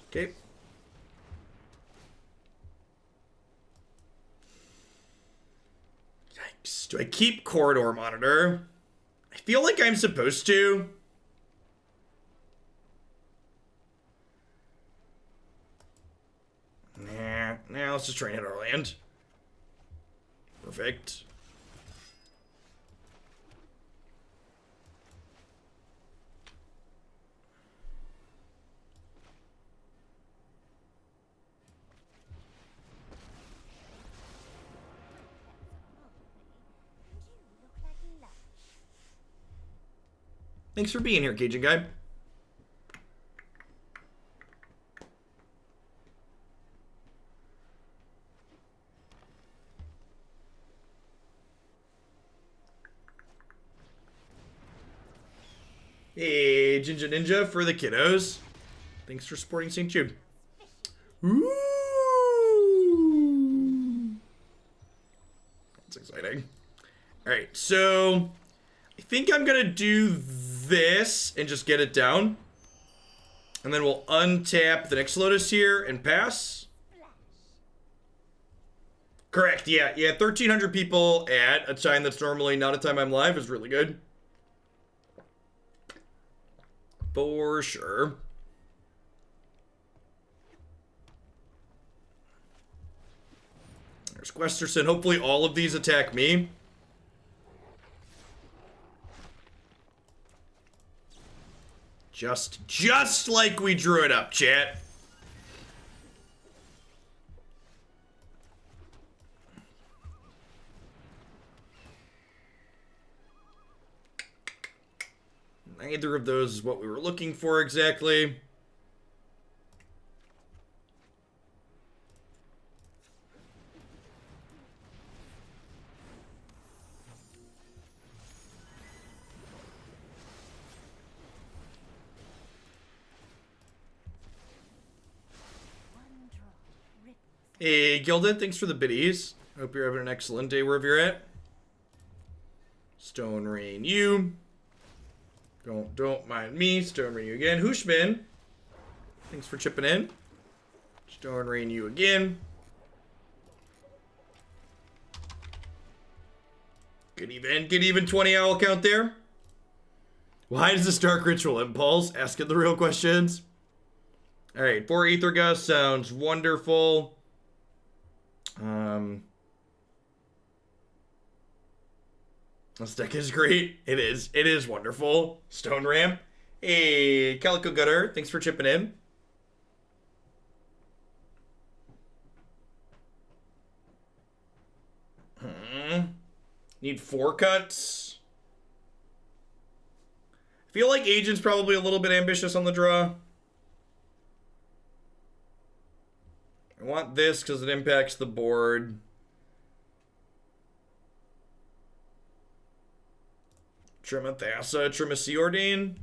Okay. Yikes. Do I keep Corridor Monitor? I feel like I'm supposed to. Nah, let's just try and hit our land. Perfect. Thanks for being here, Cajun Guy. Hey, Ginger Ninja for the kiddos. Thanks for supporting St. Jude. Ooh. That's exciting. All right, so I think I'm going to do this and just get it down. And then we'll untap the Nyx Lotus here and pass. Correct, yeah. 1,300 people at a time that's normally not a time I'm live is really good. For sure. There's Questerson. Hopefully all of these attack me. Just like we drew it up, chat. Neither of those is what we were looking for exactly. Hey, Gilded, thanks for the biddies. Hope you're having an excellent day wherever you're at. Stone Rain you. Don't mind me. Stone Rain you again. Hushman, thanks for chipping in. Stone Rain you again. Good even 20 owl count there. Why does this Dark Ritual Impulse? Asking the real questions. Alright, 4 Aether Gust sounds wonderful. This deck is great. It is wonderful. Stone Ram. Hey, Calico Gutter, thanks for chipping in. Need 4 cuts. I feel like Agent's probably a little bit ambitious on the draw. I want this because it impacts the board. Trim a Thassa, trim a Sea Ordain.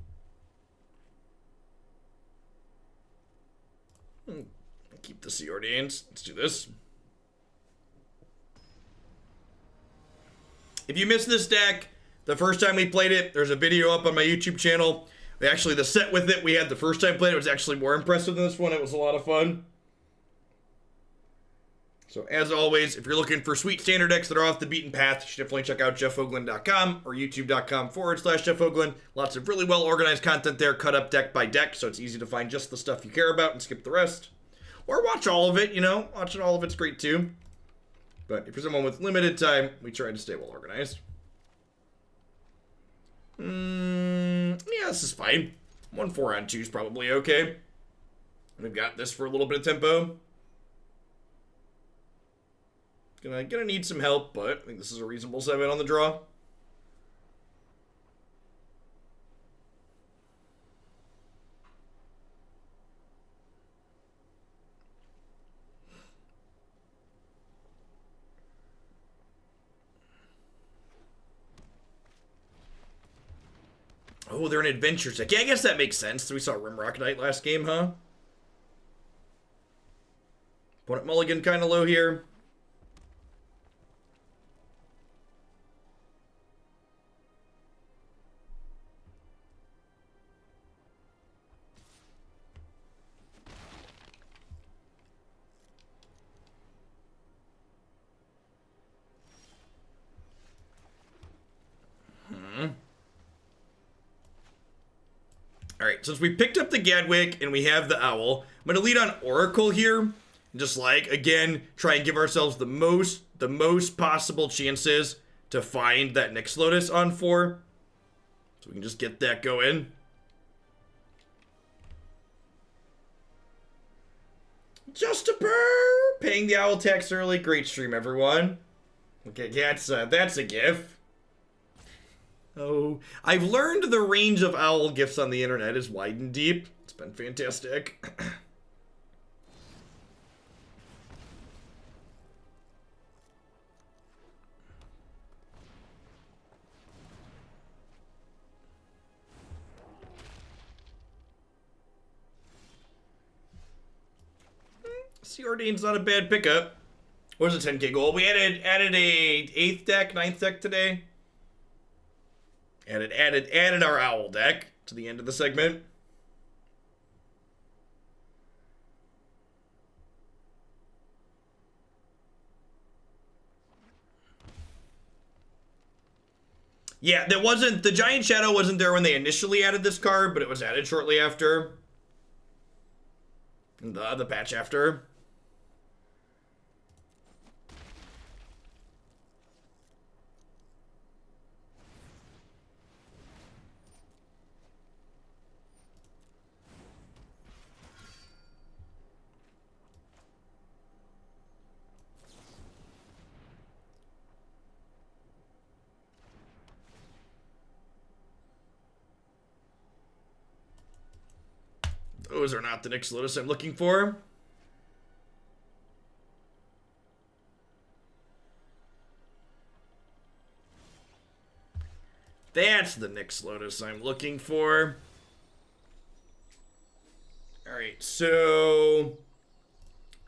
Keep the Sea Ordains. Let's do this. If you missed this deck, the first time we played it, there's a video up on my YouTube channel. Actually, the set with it we had the first time playing it was actually more impressive than this one. It was a lot of fun. So, as always, if you're looking for sweet standard decks that are off the beaten path, you should definitely check out jeffoglin.com or youtube.com/jeffoglin. Lots of really well-organized content there, cut up deck by deck, so it's easy to find just the stuff you care about and skip the rest. Or watch all of it, you know. Watching all of it's great, too. But if you're someone with limited time, we try to stay well-organized. Yeah, this is fine. 1-4 on 2 is probably okay. We've got this for a little bit of tempo. Gonna need some help, but I think this is a reasonable 7 on the draw. Oh, they're an adventure deck. Yeah, I guess that makes sense. We saw Rimrock Knight last game, huh? Opponent mulligan kind of low here. Alright, since we picked up the Gadwick and we have the Owl, I'm going to lead on Oracle here. And just like, again, try and give ourselves the most possible chances to find that Nyx Lotus on 4. So we can just get that going. Just a purr! Paying the Owl tax early. Great stream, everyone. Okay, that's a gif. Oh, I've learned the range of owl gifts on the internet is wide and deep. It's been fantastic. Sea Ordain's not a bad pickup. What was a 10k goal? We added a 8th deck, 9th deck today. Added our Owl deck to the end of the segment. Yeah, the Giant Shadow wasn't there when they initially added this card, but it was added shortly after. The patch after. those are not the Nyx Lotus I'm looking for. That's the Nyx Lotus I'm looking for. Alright, so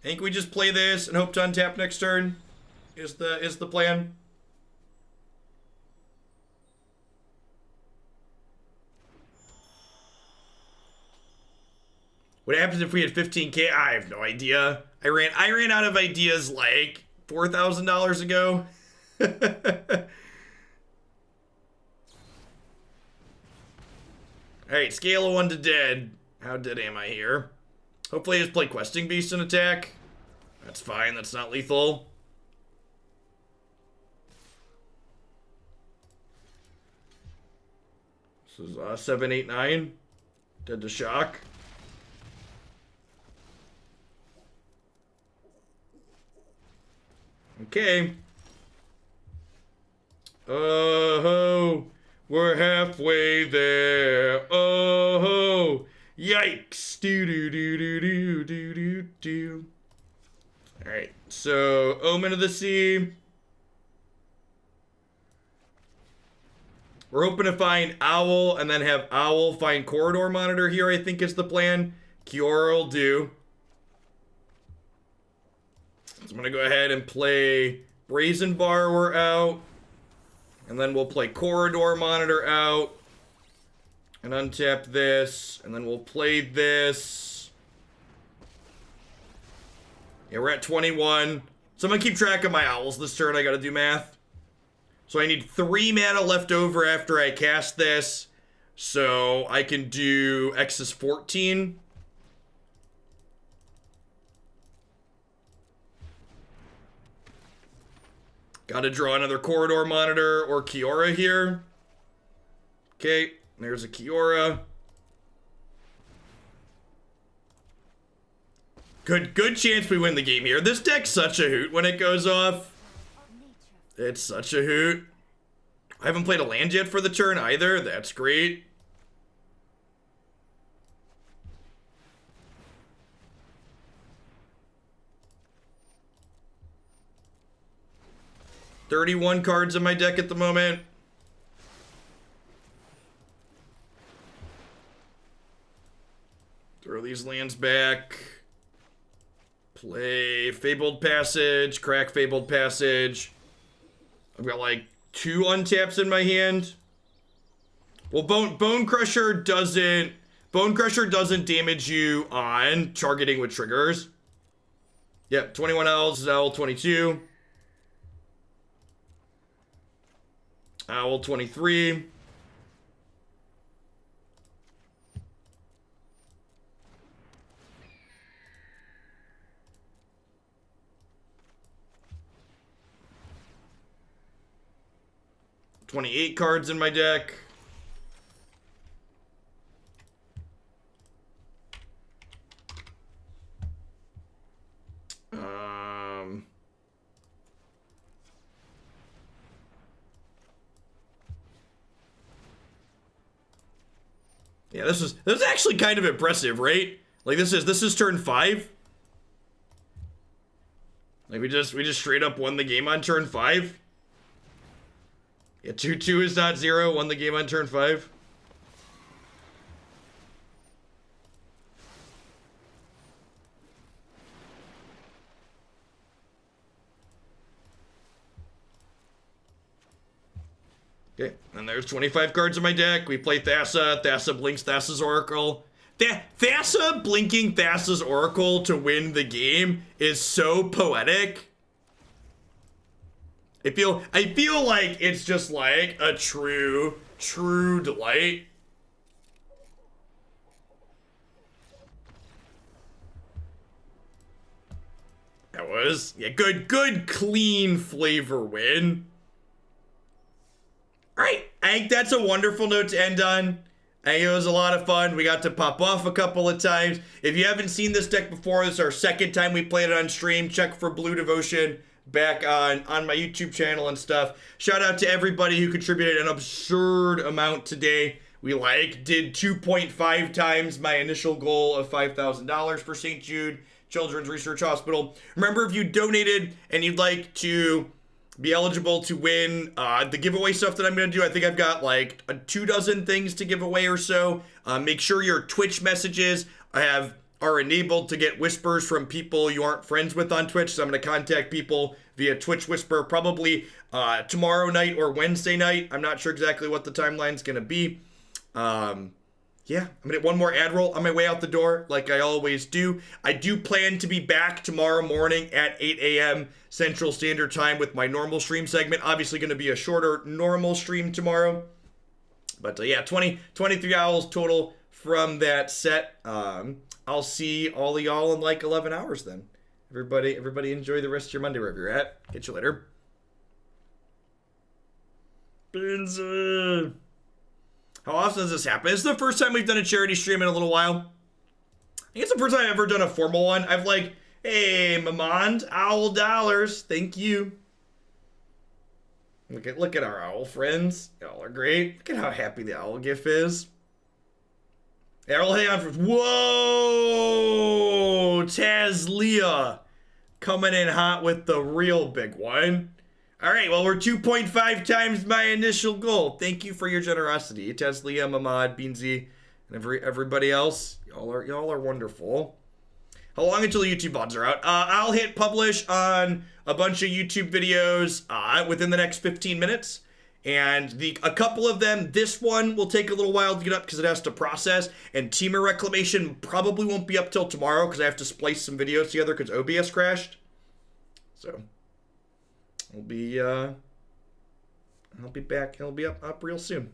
I think we just play this and hope to untap next turn is the plan. What happens if we had 15K? I have no idea. I ran out of ideas like $4,000 ago. Alright, scale of 1 to dead. How dead am I here? Hopefully I just play Questing Beast and attack. That's fine, that's not lethal. This is 7, 8, 9. Dead to shock. Okay. Oh, we're halfway there. Oh, yikes. Do. Alright, so Omen of the Sea. We're hoping to find Owl and then have Owl find Corridor Monitor here, I think is the plan. Kiora will do. So I'm going to go ahead and play Brazen Borrower out. And then we'll play Corridor Monitor out. And untap this. And then we'll play this. Yeah, we're at 21. So I'm going to keep track of my owls this turn. I got to do math. So I need 3 mana left over after I cast this. So I can do X is 14. Gotta draw another Corridor Monitor or Kiora here. Okay, there's a Kiora. Good chance we win the game here. This deck's such a hoot when it goes off. It's such a hoot. I haven't played a land yet for the turn either. That's great. $31 cards in my deck at the moment. Throw these lands back. Play Fabled Passage, crack Fabled Passage. I've got like 2 untaps in my hand. Well, Bone Crusher doesn't damage you on targeting with triggers. Yep, 21 owls, owl 22. Owl 23. $28 cards in my deck. Yeah, this is actually kind of impressive, right? Like this is turn 5. Like we just straight up won the game on turn 5. Yeah, 2-2 is not 0, won the game on turn 5. Okay, and there's 25 cards in my deck. We play Thassa. Thassa blinks Thassa's Oracle. Thassa blinking Thassa's Oracle to win the game is so poetic. I feel like it's just like a true delight. That was, yeah, good clean flavor win. Alright, I think that's a wonderful note to end on. I think it was a lot of fun. We got to pop off a couple of times. If you haven't seen this deck before, this is our 2nd time we played it on stream. Check for Blue Devotion back on my YouTube channel and stuff. Shout out to everybody who contributed an absurd amount today. We did 2.5 times my initial goal of $5,000 for St. Jude Children's Research Hospital. Remember, if you donated and you'd like to be eligible to win the giveaway stuff that I'm going to do, I think I've got 24 things to give away or so. Make sure your Twitch messages are enabled to get whispers from people you aren't friends with on Twitch. So I'm going to contact people via Twitch Whisper probably tomorrow night or Wednesday night. I'm not sure exactly what the timeline's going to be. Yeah, I'm gonna get one more ad roll on my way out the door, like I always do. I do plan to be back tomorrow morning at 8 a.m. Central Standard Time with my normal stream segment. Obviously gonna be a shorter normal stream tomorrow. But yeah, 23 hours total from that set. I'll see all of y'all in 11 hours then. Everybody enjoy the rest of your Monday wherever you're at. Catch you later. How often does this happen? This is the first time we've done a charity stream in a little while. I think it's the first time I've ever done a formal one. I've hey, Mamond, owl dollars, thank you. Look at our owl friends. Y'all are great. Look at how happy the owl gif is. Yeah, we'll hang on for, whoa! Tazlia coming in hot with the real big one. All right, well, we're 2.5 times my initial goal. Thank you for your generosity. Teslia, Mamad, Beansy, and everybody else. Y'all are wonderful. How long until the YouTube VODs are out? I'll hit publish on a bunch of YouTube videos within the next 15 minutes. And a couple of them, this one will take a little while to get up because it has to process. And Teamer Reclamation probably won't be up till tomorrow because I have to splice some videos together because OBS crashed. So I'll be back. It'll be up real soon.